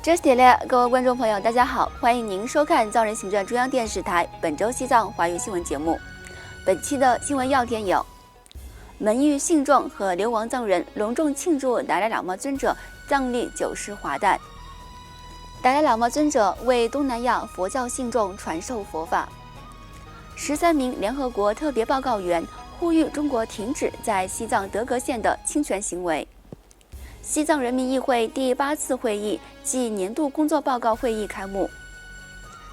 这是铁列，各位观众朋友，大家好，欢迎您收看藏人行政中央电视台本周西藏华语新闻节目。本期的新闻要点有：门域信众和流亡藏人隆重庆祝达赖喇嘛尊者藏历90华诞。达赖喇嘛尊者为东南亚佛教信众传授佛法。13名联合国特别报告员呼吁中国停止在西藏德格县的侵权行为。西藏人民议会第8次会议暨年度工作报告会议开幕。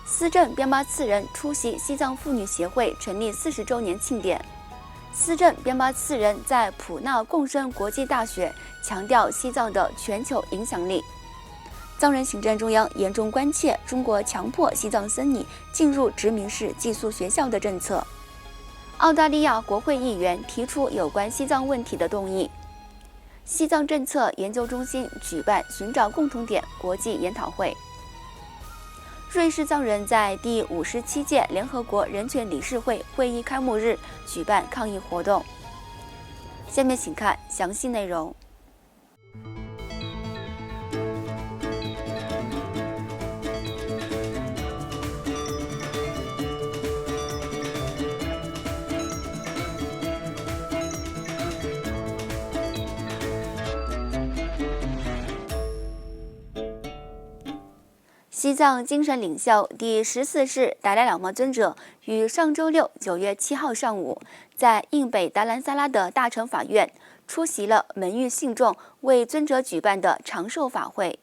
司政边巴次仁出席西藏妇女协会成立40周年庆典。司政边巴次仁在普纳共生国际大学强调西藏的全球影响力。藏人行政中央严重关切中国强迫西藏僧尼进入殖民式寄宿学校的政策。澳大利亚国会议员提出有关西藏问题的动议。西藏政策研究中心举办寻找共同点国际研讨会。瑞士藏人在第57届联合国人权理事会会议开幕日举办抗议活动。下面请看详细内容。西藏精神领袖第14世达赖喇嘛尊者于上周六9月7号上午，在印北达兰萨拉的大乘法院出席了门域信众为尊者举办的长寿法会。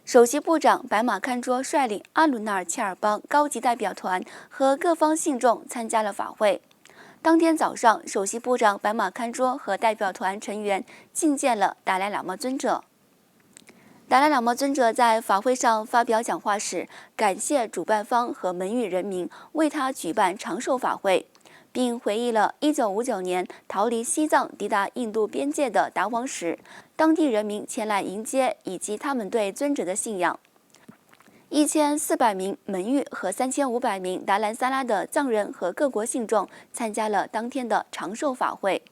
首席部长白马堪卓率领阿鲁纳尔切尔邦高级代表团和各方信众参加了法会。当天早上，首席部长白马堪卓和代表团成员觐见了达赖喇嘛尊者。达赖喇嘛尊者在法会上发表讲话时，感谢主办方和门域人民为他举办长寿法会，并回忆了1959年逃离西藏抵达印度边界的达王时，当地人民前来迎接以及他们对尊者的信仰。1400名门域和3500名达兰萨拉的藏人和各国信众参加了当天的长寿法会。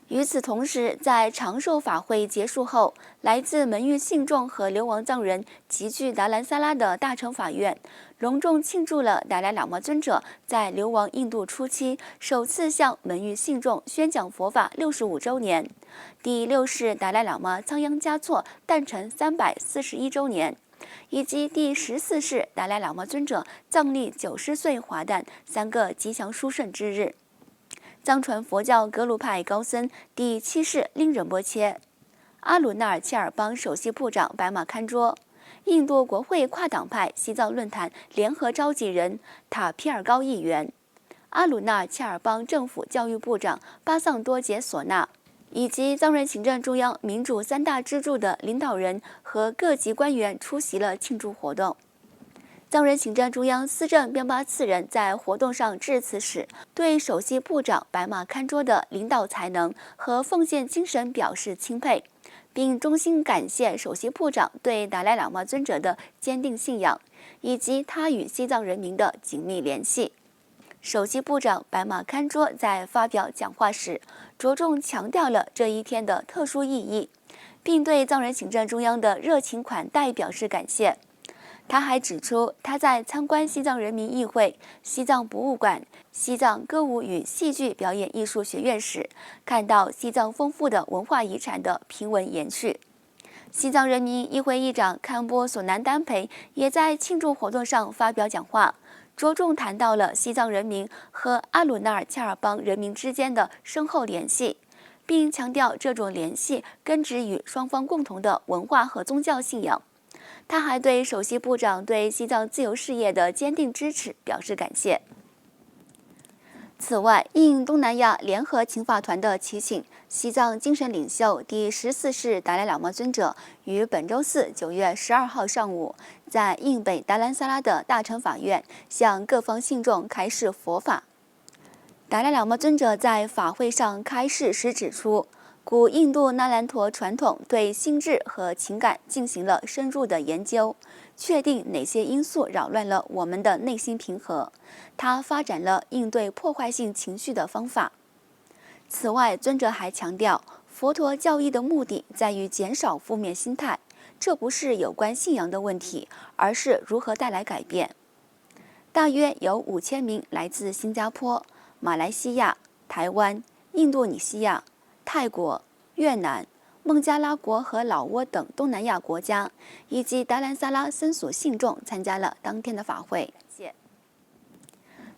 与此同时，在长寿法会结束后，来自门域信众和流亡藏人齐聚达兰萨拉的大乘法院，隆重庆祝了达赖喇嘛尊者在流亡印度初期首次向门域信众宣讲佛法65周年，第6世达赖喇嘛仓央嘉措诞辰341周年，以及第14世达赖喇嘛尊者藏历90岁华诞3个吉祥殊胜之日。藏传佛教格鲁派高僧第7世拎仁波切、阿鲁纳尔切尔邦首席部长白马堪卓、印度国会跨党派西藏论坛联合召集人塔皮尔高议员、阿鲁纳尔切尔邦政府教育部长巴桑多杰索纳，以及藏人行政中央民主3大支柱的领导人和各级官员出席了庆祝活动。藏人行政中央司政边巴次仁在活动上致辞时，对首席部长白马堪卓的领导才能和奉献精神表示钦佩，并衷心感谢首席部长对达赖喇嘛尊者的坚定信仰，以及他与西藏人民的紧密联系。首席部长白马堪卓在发表讲话时，着重强调了这一天的特殊意义，并对藏人行政中央的热情款待表示感谢。他还指出，他在参观西藏人民议会、西藏博物馆、西藏歌舞与戏剧表演艺术学院时，看到西藏丰富的文化遗产的平稳延续。西藏人民议会议长堪波索南丹培也在庆祝活动上发表讲话，着重谈到了西藏人民和阿鲁纳尔恰尔邦人民之间的深厚联系，并强调这种联系根植于双方共同的文化和宗教信仰。他还对首席部长对西藏自由事业的坚定支持表示感谢。此外，应东南亚联合请法团的祈请，西藏精神领袖第14世达赖喇嘛尊者于本周四9月12号上午，在印北达兰萨拉的大乘法院向各方信众开示佛法。达赖喇嘛尊者在法会上开示时指出，古印度那兰陀传统对心智和情感进行了深入的研究，确定哪些因素扰乱了我们的内心平和。他发展了应对破坏性情绪的方法。此外，尊者还强调，佛陀教义的目的在于减少负面心态，这不是有关信仰的问题，而是如何带来改变。大约有5000名来自新加坡、马来西亚、台湾、印度尼西亚、泰国、越南、孟加拉国和老挝等东南亚国家，以及达兰萨拉僧俗信众参加了当天的法会。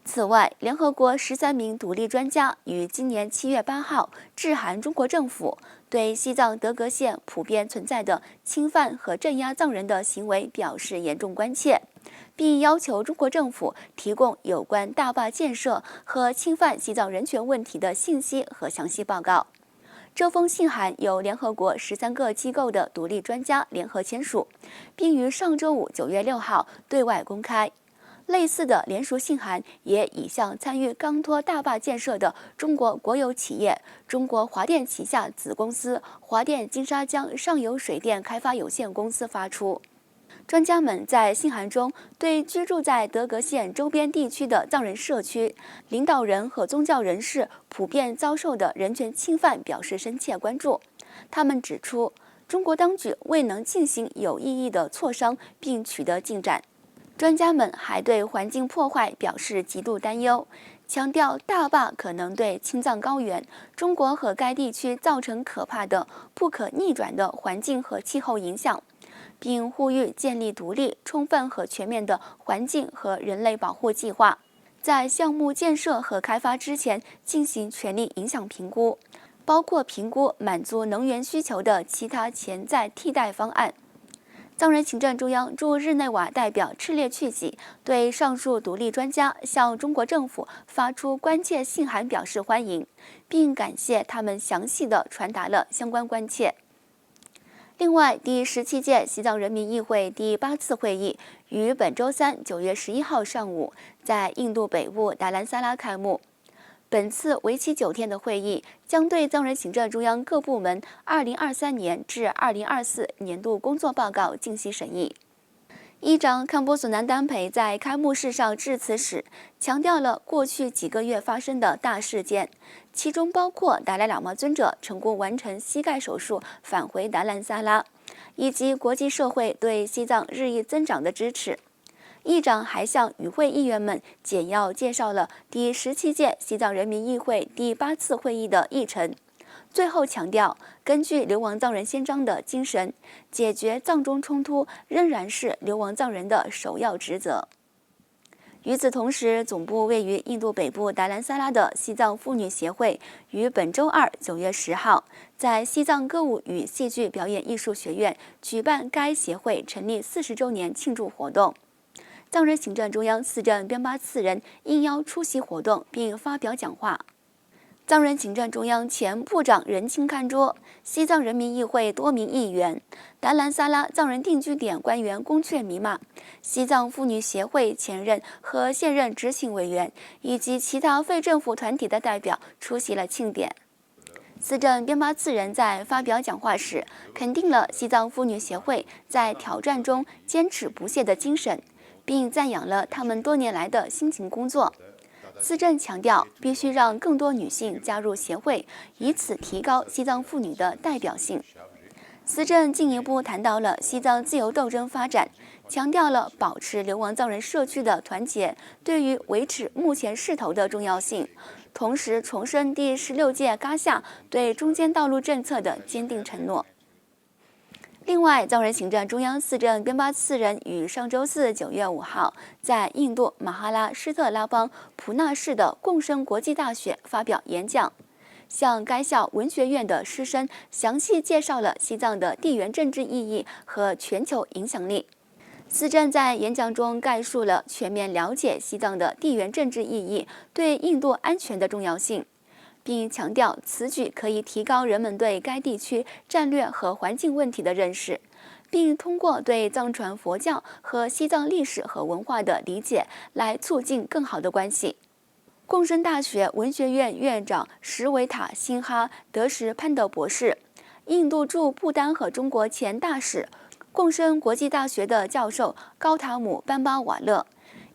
此外，联合国13名独立专家于今年7月8号致函中国政府，对西藏德格县普遍存在的侵犯和镇压藏人的行为表示严重关切，并要求中国政府提供有关大坝建设和侵犯西藏人权问题的信息和详细报告。这封信函由联合国13个机构的独立专家联合签署，并于上周五9月6号对外公开。类似的联署信函也已向参与钢托大坝建设的中国国有企业中国华电旗下子公司华电金沙江上游水电开发有限公司发出。专家们在信函中对居住在德格县周边地区的藏人社区、领导人和宗教人士普遍遭受的人权侵犯表示深切关注。他们指出，中国当局未能进行有意义的磋商并取得进展。专家们还对环境破坏表示极度担忧，强调大坝可能对青藏高原、中国和该地区造成可怕的、不可逆转的环境和气候影响，并呼吁建立独立、充分和全面的环境和人类保护计划，在项目建设和开发之前进行全力影响评估，包括评估满足能源需求的其他潜在替代方案。藏人行政中央驻日内瓦代表赤列去己对上述独立专家向中国政府发出关切信函表示欢迎，并感谢他们详细地传达了相关关切。另外，第17届西藏人民议会第8次会议于本周三9月11号上午在印度北部达兰萨拉开幕。本次为期9天的会议将对藏人行政中央各部门2023年至2024年度工作报告进行审议。议长康波索南丹培在开幕式上致辞时强调了过去几个月发生的大事件，其中包括达赖喇嘛尊者成功完成膝盖手术返回达兰萨拉，以及国际社会对西藏日益增长的支持。议长还向与会议员们简要介绍了第17届西藏人民议会第8次会议的议程，最后强调，根据流亡藏人宪章的精神，解决藏中冲突仍然是流亡藏人的首要职责。与此同时，总部位于印度北部达兰萨拉的西藏妇女协会于本周二9月10号在西藏歌舞与戏剧表演艺术学院举办该协会成立40周年庆祝活动。藏人行政中央司政边巴次仁应邀出席活动并发表讲话。藏人行政中央前部长仁钦堪卓、西藏人民议会多名议员、达兰萨拉藏人定居点官员宫阙弥玛、西藏妇女协会前任和现任执行委员以及其他非政府团体的代表出席了庆典。司政边巴次仁在发表讲话时，肯定了西藏妇女协会在挑战中坚持不懈的精神，并赞扬了他们多年来的辛勤工作。司政强调，必须让更多女性加入协会，以此提高西藏妇女的代表性。司政进一步谈到了西藏自由斗争发展，强调了保持流亡藏人社区的团结对于维持目前势头的重要性，同时重申第16届噶夏对中间道路政策的坚定承诺。另外，藏人行政中央司政边巴次仁于上周四9月5号在印度马哈拉施特拉邦普纳市的共生国际大学发表演讲，向该校文学院的师生详细介绍了西藏的地缘政治意义和全球影响力。司政在演讲中概述了全面了解西藏的地缘政治意义对印度安全的重要性，并强调此举可以提高人们对该地区战略和环境问题的认识，并通过对藏传佛教和西藏历史和文化的理解来促进更好的关系。共生大学文学院院长什维塔辛哈德什潘德博士、印度驻不丹和中国前大使、共生国际大学的教授高塔姆班巴瓦勒，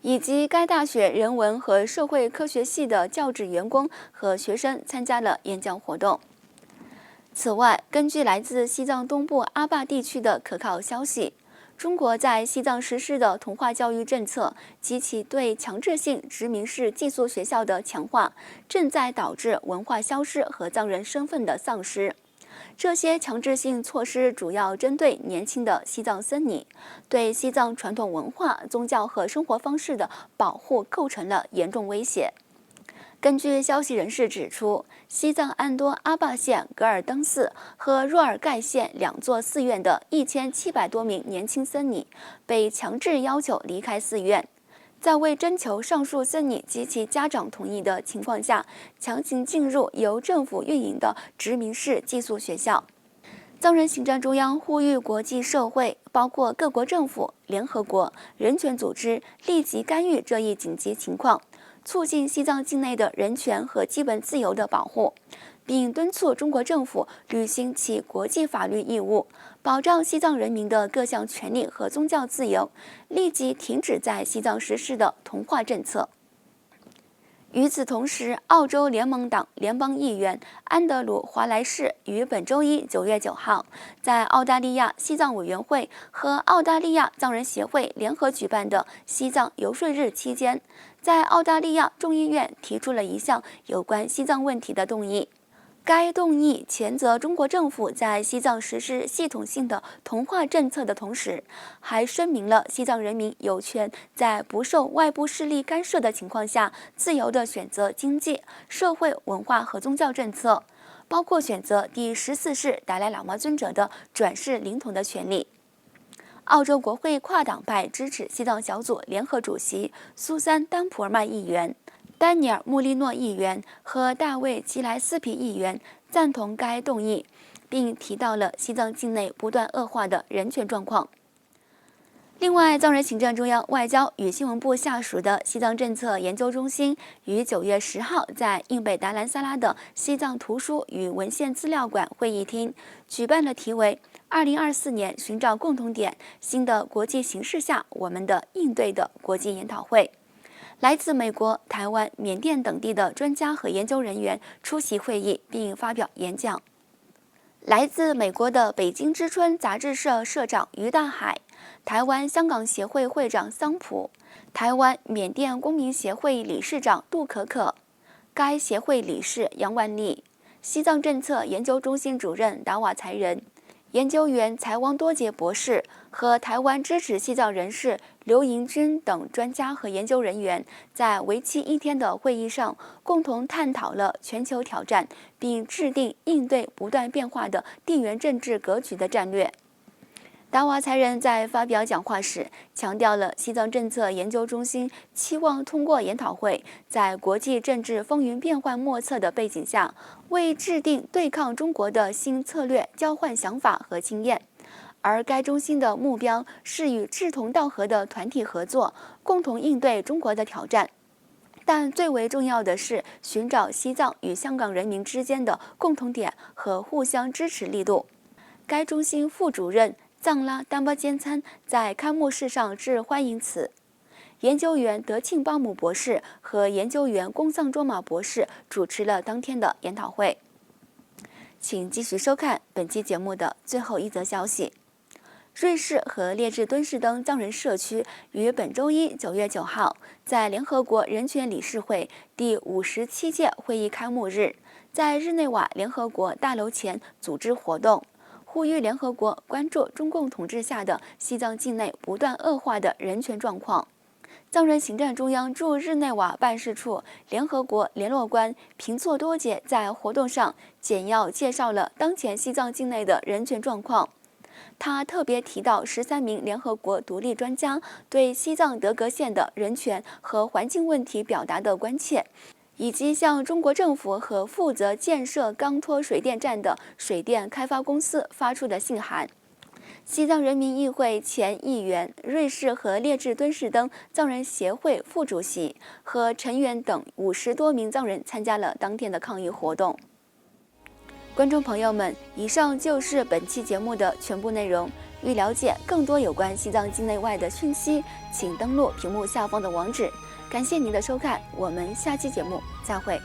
以及该大学人文和社会科学系的教职员工和学生参加了演讲活动。此外，根据来自西藏东部阿坝地区的可靠消息，中国在西藏实施的同化教育政策及其对强制性殖民式寄宿学校的强化，正在导致文化消失和藏人身份的丧失。这些强制性措施主要针对年轻的西藏僧尼，对西藏传统文化、宗教和生活方式的保护构成了严重威胁。根据消息人士指出，西藏安多阿坝县噶尔登寺和若尔盖县2座寺院的1700多名年轻僧尼被强制要求离开寺院，在未征求上述僧尼及其家长同意的情况下，强行进入由政府运营的殖民式寄宿学校。藏人行政中央呼吁国际社会，包括各国政府、联合国、人权组织，立即干预这一紧急情况，促进西藏境内的人权和基本自由的保护，并敦促中国政府履行其国际法律义务，保障西藏人民的各项权利和宗教自由，立即停止在西藏实施的同化政策。与此同时，澳洲联盟党联邦议员安德鲁·华莱士于本周一9月9号，在澳大利亚西藏委员会和澳大利亚藏人协会联合举办的西藏游说日期间，在澳大利亚众议院提出了一项有关西藏问题的动议。该动议谴责中国政府在西藏实施系统性的同化政策的同时，还声明了西藏人民有权在不受外部势力干涉的情况下，自由地选择经济、社会、文化和宗教政策，包括选择第14世达赖喇嘛尊者的转世灵童的权利。澳洲国会跨党派支持西藏小组联合主席苏珊·丹普尔曼议员、丹尼尔·穆利诺议员和大卫·吉莱斯皮议员赞同该动议，并提到了西藏境内不断恶化的人权状况。另外，藏人行政中央外交与新闻部下属的西藏政策研究中心于9月10号在印北达兰萨拉的西藏图书与文献资料馆会议厅举办了题为2024年寻找共同点：新的国际形势下我们的应对的国际研讨会。来自美国、台湾、缅甸等地的专家和研究人员出席会议并发表演讲。来自美国的北京之春杂志社社长于大海、台湾香港协会会长桑普、台湾缅甸公民协会理事长杜可可、该协会理事杨万丽、西藏政策研究中心主任达瓦才仁、研究员柴汪多杰博士和台湾支持西藏人士刘盈军等专家和研究人员在为期1天的会议上，共同探讨了全球挑战，并制定应对不断变化的地缘政治格局的战略。达瓦才仁在发表讲话时强调了西藏政策研究中心期望通过研讨会，在国际政治风云变幻莫测的背景下，为制定对抗中国的新策略交换想法和经验。而该中心的目标是与志同道合的团体合作，共同应对中国的挑战。但最为重要的是寻找西藏与香港人民之间的共同点和互相支持力度。该中心副主任藏拉丹巴坚参在开幕式上致欢迎词，研究员德庆巴姆博士和研究员龚藏卓玛博士主持了当天的研讨会。请继续收看本期节目的最后一则消息。瑞士和列支敦士登藏人社区于本周一9月9号在联合国人权理事会第57届会议开幕日，在日内瓦联合国大楼前组织活动，呼吁联合国关注中共统治下的西藏境内不断恶化的人权状况。藏人行政中央驻日内瓦办事处联合国联络官平措多杰在活动上简要介绍了当前西藏境内的人权状况。他特别提到13名联合国独立专家对西藏德格县的人权和环境问题表达的关切，以及向中国政府和负责建设钢托水电站的水电开发公司发出的信函。西藏人民议会前议员、瑞士和列支敦士登藏人协会副主席和成员等50多名藏人参加了当天的抗议活动。观众朋友们，以上就是本期节目的全部内容。欲了解更多有关西藏境内外的讯息，请登录屏幕下方的网址。感谢您的收看，我们下期节目再会。